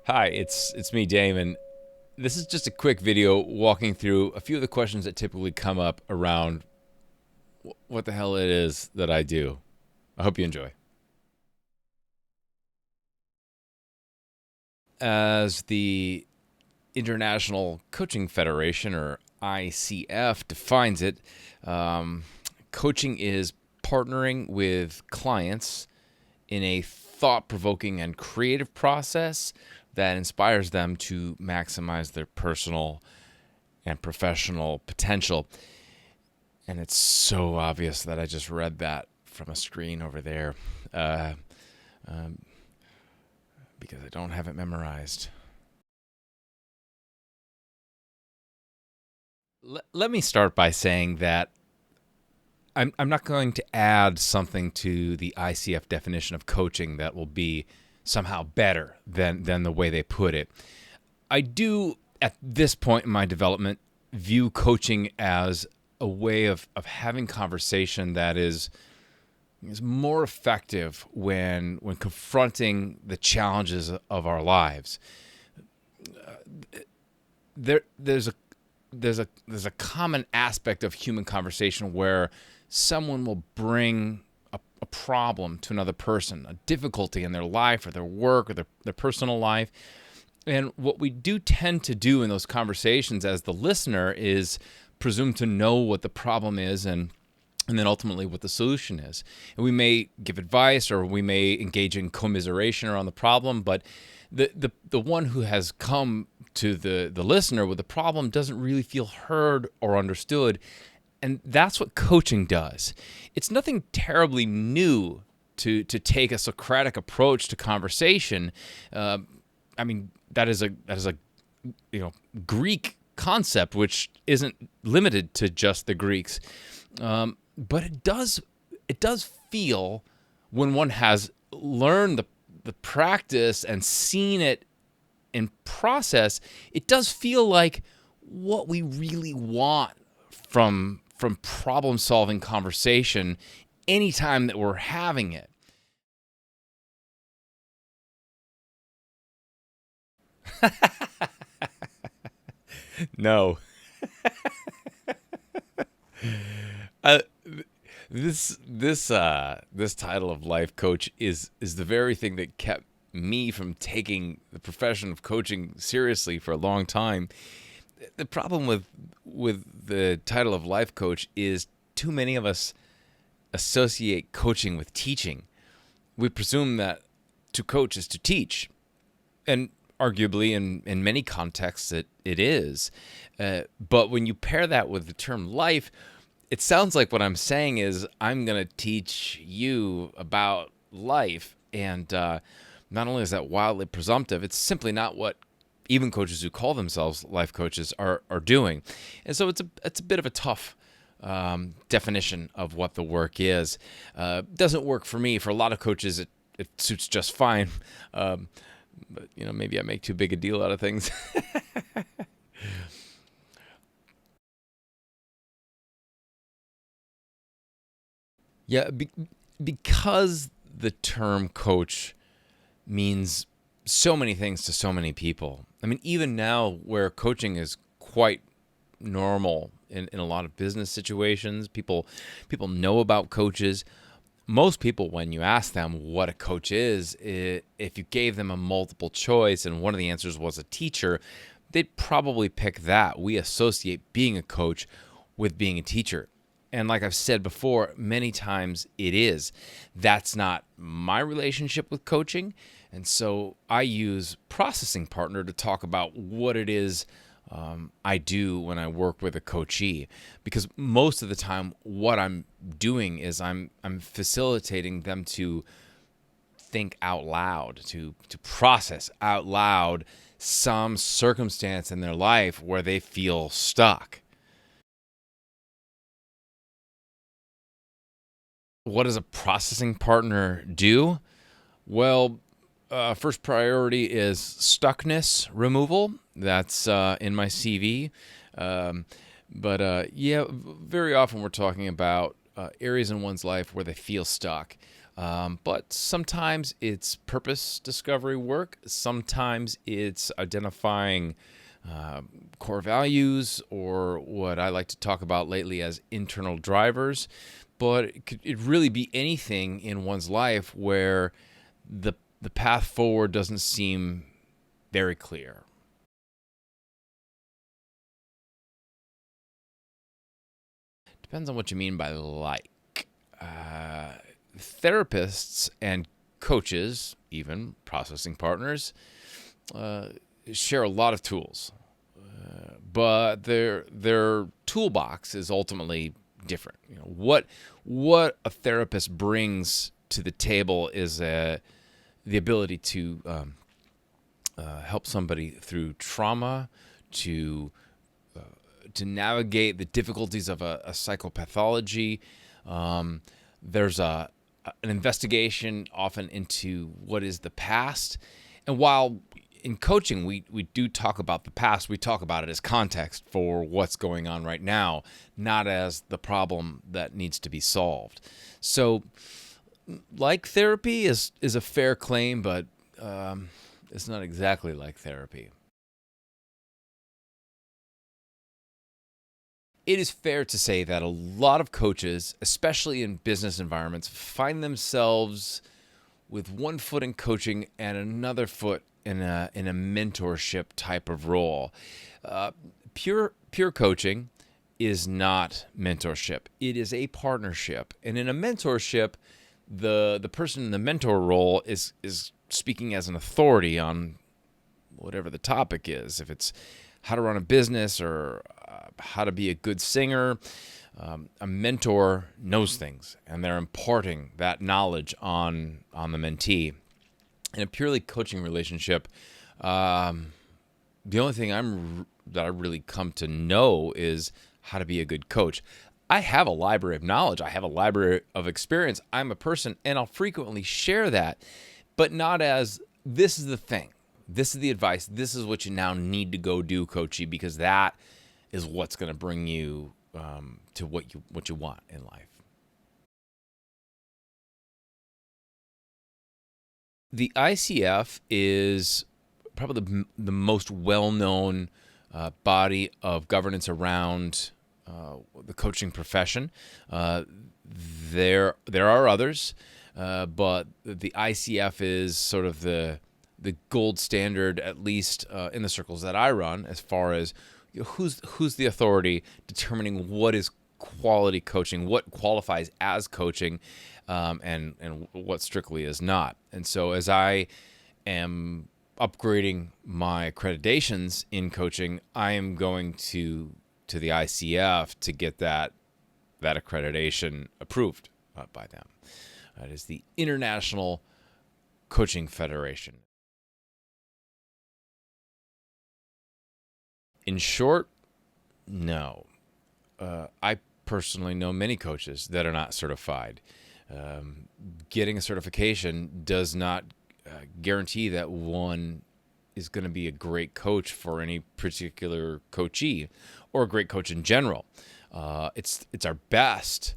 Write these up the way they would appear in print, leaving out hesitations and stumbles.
Hi, it's me, Damon. This is just a quick video walking through a few of the questions that typically come up around what the hell it is that I do. I hope you enjoy. As the International Coaching Federation, or ICF, defines it, coaching is partnering with clients in a thought-provoking and creative process that inspires them to maximize their personal and professional potential. And it's so obvious that I just read that from a screen over there um, because I don't have it memorized. Let me start by saying that I'm not going to add something to the ICF definition of coaching that will be somehow better than the way they put it. I do, at this point in my development, view coaching as a way of having conversation that is more effective when confronting the challenges of our lives. There's a common aspect of human conversation where someone will bring a problem to another person, a difficulty in their life or their work or their personal life. And what we do tend to do in those conversations as the listener is presume to know what the problem is and then ultimately what the solution is. And we may give advice or we may engage in commiseration around the problem, but the one who has come to the listener with the problem doesn't really feel heard or understood. And that's what coaching does. It's nothing terribly new to take a Socratic approach to conversation. That is a Greek concept, which isn't limited to just the Greeks. But it does feel, when one has learned the practice and seen it in process, it does feel like what we really want from problem-solving conversation anytime that we're having it. No. uh, this title of life coach is the very thing that kept me from taking the profession of coaching seriously for a long time. The problem with the title of life coach is too many of us associate coaching with teaching. We presume that to coach is to teach, and arguably in many contexts it is. But when you pair that with the term life, it sounds like what I'm saying is I'm going to teach you about life. And not only is that wildly presumptive, it's simply not what even coaches who call themselves life coaches are doing. And so it's a bit of a tough definition of what the work is. Doesn't work for me. For a lot of coaches, it suits just fine. But maybe I make too big a deal out of things. Yeah, because the term coach means so many things to so many people. I mean, even now where coaching is quite normal in a lot of business situations, people know about coaches. Most people, when you ask them what a coach is, if you gave them a multiple choice and one of the answers was a teacher, they'd probably pick that. We associate being a coach with being a teacher. And like I've said before, many times it is. That's not my relationship with coaching. And so I use processing partner to talk about what it is I do when I work with a coachee, because most of the time what I'm doing is I'm facilitating them to think out loud, to process out loud some circumstance in their life where they feel stuck. What does a processing partner do? Well, first priority is stuckness removal. That's in my CV. But yeah, very often we're talking about areas in one's life where they feel stuck. But sometimes it's purpose discovery work. Sometimes it's identifying core values, or what I like to talk about lately as internal drivers. But it really be anything in one's life where the path forward doesn't seem very clear. Depends on what you mean by like. Therapists and coaches, even processing partners, uh, share a lot of tools, but their toolbox is ultimately different. What a therapist brings to the table is the ability to help somebody through trauma, to to navigate the difficulties of a psychopathology. There's an investigation often into what is the past. And while in coaching we do talk about the past, we talk about it as context for what's going on right now, not as the problem that needs to be solved. So, like therapy is a fair claim, but it's not exactly like therapy. It is fair to say that a lot of coaches, especially in business environments, find themselves with one foot in coaching and another foot in a mentorship type of role. Uh, pure coaching is not mentorship. It is a partnership, and in a mentorship, the person in the mentor role is speaking as an authority on whatever the topic is. If it's how to run a business, or how to be a good singer, a mentor knows things, and they're imparting that knowledge on the mentee. In a purely coaching relationship, the only thing that I really come to know is how to be a good coach. I have a library of knowledge. I have a library of experience. I'm a person, and I'll frequently share that, but not as this is the thing. This is the advice. This is what you now need to go do, coachy, because that is what's going to bring you to what you want in life. The ICF is probably the most well-known body of governance around the coaching profession. There are others, but the ICF is sort of the gold standard, at least in the circles that I run, as far as who's the authority determining what is quality coaching, what qualifies as coaching, and what strictly is not. And so as I am upgrading my accreditations in coaching, I am going to the ICF to get that accreditation approved by them. That is the International Coaching Federation. In short, no. I personally know many coaches that are not certified. Getting a certification does not guarantee that one is going to be a great coach for any particular coachee, or a great coach in general. It's our best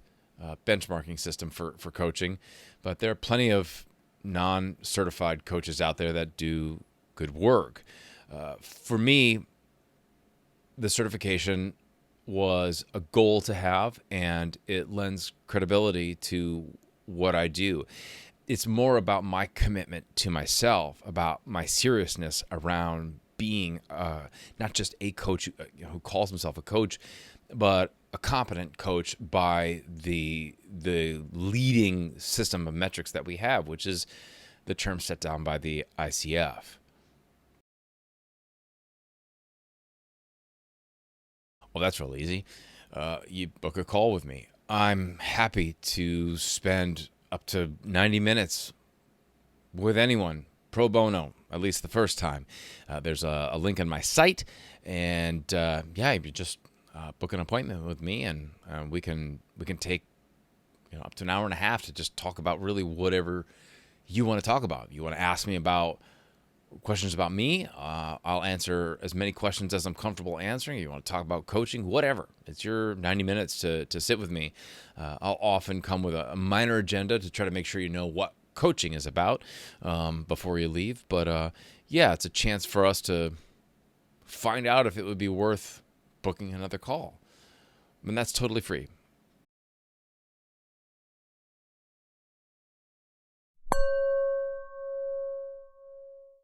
benchmarking system for coaching, but there are plenty of non-certified coaches out there that do good work. For me, the certification was a goal to have, and it lends credibility to what I do. It's more about my commitment to myself, about my seriousness around being not just a coach who calls himself a coach, but a competent coach by the leading system of metrics that we have, which is the term set down by the ICF. Well, that's real easy. You book a call with me. I'm happy to spend up to 90 minutes with anyone pro bono, at least the first time. There's a link on my site, and yeah, you just book an appointment with me, and we can take up to an hour and a half to just talk about really whatever you want to talk about. You want to ask me about questions about me, I'll answer as many questions as I'm comfortable answering. You want to talk about coaching, whatever. It's your 90 minutes to sit with me. I'll often come with a minor agenda to try to make sure you know what coaching is about before you leave. But yeah, it's a chance for us to find out if it would be worth booking another call. And that's totally free.